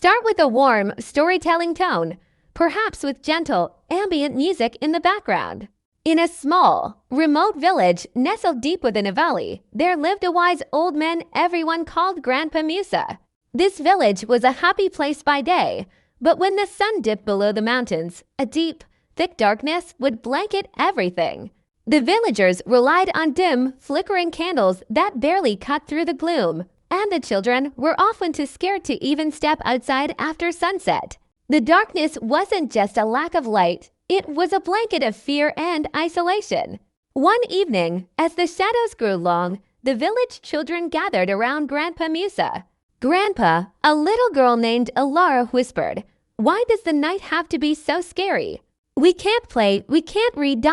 Start with a warm, storytelling tone, perhaps with gentle, ambient music in the background. In a small, remote village nestled deep within a valley, there lived a wise old man everyone called Grandpa Musa. This village was a happy place by day, but when the sun dipped below the mountains, a deep, thick darkness would blanket everything. The villagers relied on dim, flickering candles that barely cut through the gloom, and the children were often too scared to even step outside after sunset. The darkness wasn't just a lack of light, it was a blanket of fear and isolation. One evening, as the shadows grew long, the village children gathered around Grandpa Musa. "Grandpa," a little girl named Alara whispered, "why does the night have to be so scary? We can't play, we can't read,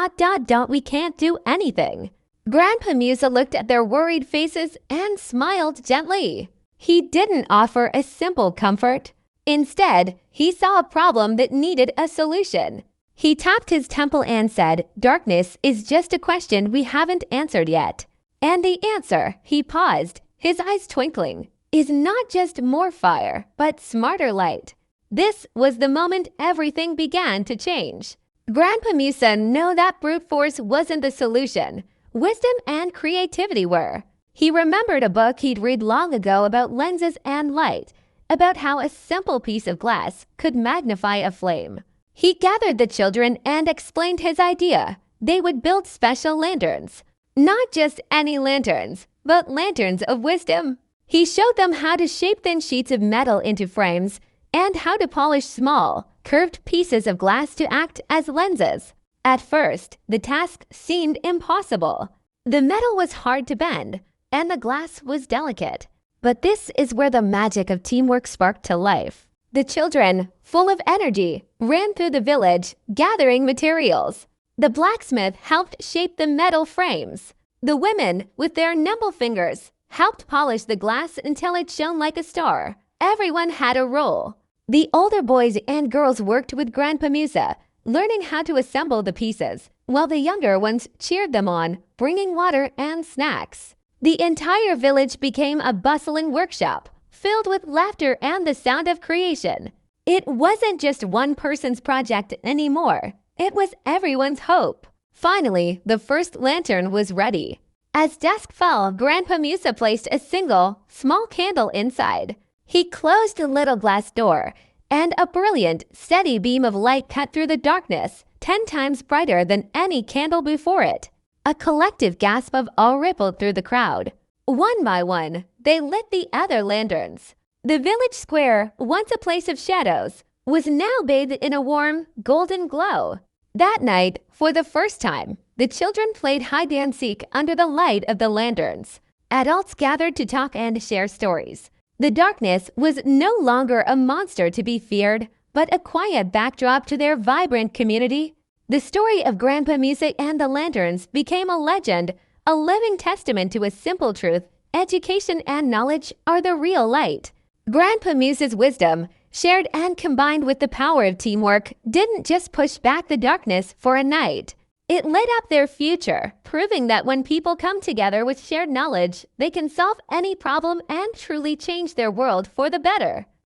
we can't do anything." Grandpa Musa looked at their worried faces and smiled gently. He didn't offer a simple comfort. Instead, he saw a problem that needed a solution. He tapped his temple and said, "Darkness is just a question we haven't answered yet. And the answer," he paused, his eyes twinkling, "is not just more fire, but smarter light." This was the moment everything began to change. Grandpa Musa knew that brute force wasn't the solution. Wisdom and creativity were. He remembered a book he'd read long ago about lenses and light, about how a simple piece of glass could magnify a flame. He gathered the children and explained his idea. They would build special lanterns. Not just any lanterns, but lanterns of wisdom. He showed them how to shape thin sheets of metal into frames and how to polish small, curved pieces of glass to act as lenses. At first, the task seemed impossible. The metal was hard to bend, and the glass was delicate. But this is where the magic of teamwork sparked to life. The children, full of energy, ran through the village, gathering materials. The blacksmith helped shape the metal frames. The women, with their nimble fingers, helped polish the glass until it shone like a star. Everyone had a role. The older boys and girls worked with Grandpa Musa, learning how to assemble the pieces, while the younger ones cheered them on, bringing water and snacks. The entire village became a bustling workshop, filled with laughter and the sound of creation. It wasn't just one person's project anymore. It was everyone's hope. Finally, the first lantern was ready. As dusk fell, Grandpa Musa placed a single, small candle inside. He closed the little glass door, and a brilliant, steady beam of light cut through the darkness, 10 times brighter than any candle before it. A collective gasp of awe rippled through the crowd. One by one, they lit the other lanterns. The village square, once a place of shadows, was now bathed in a warm, golden glow. That night, for the first time, the children played hide-and-seek under the light of the lanterns. Adults gathered to talk and share stories. The darkness was no longer a monster to be feared, but a quiet backdrop to their vibrant community. The story of Grandpa Musa and the lanterns became a legend, a living testament to a simple truth: education and knowledge are the real light. Grandpa Musa's wisdom, shared and combined with the power of teamwork, didn't just push back the darkness for a night. It lit up their future, proving that when people come together with shared knowledge, they can solve any problem and truly change their world for the better.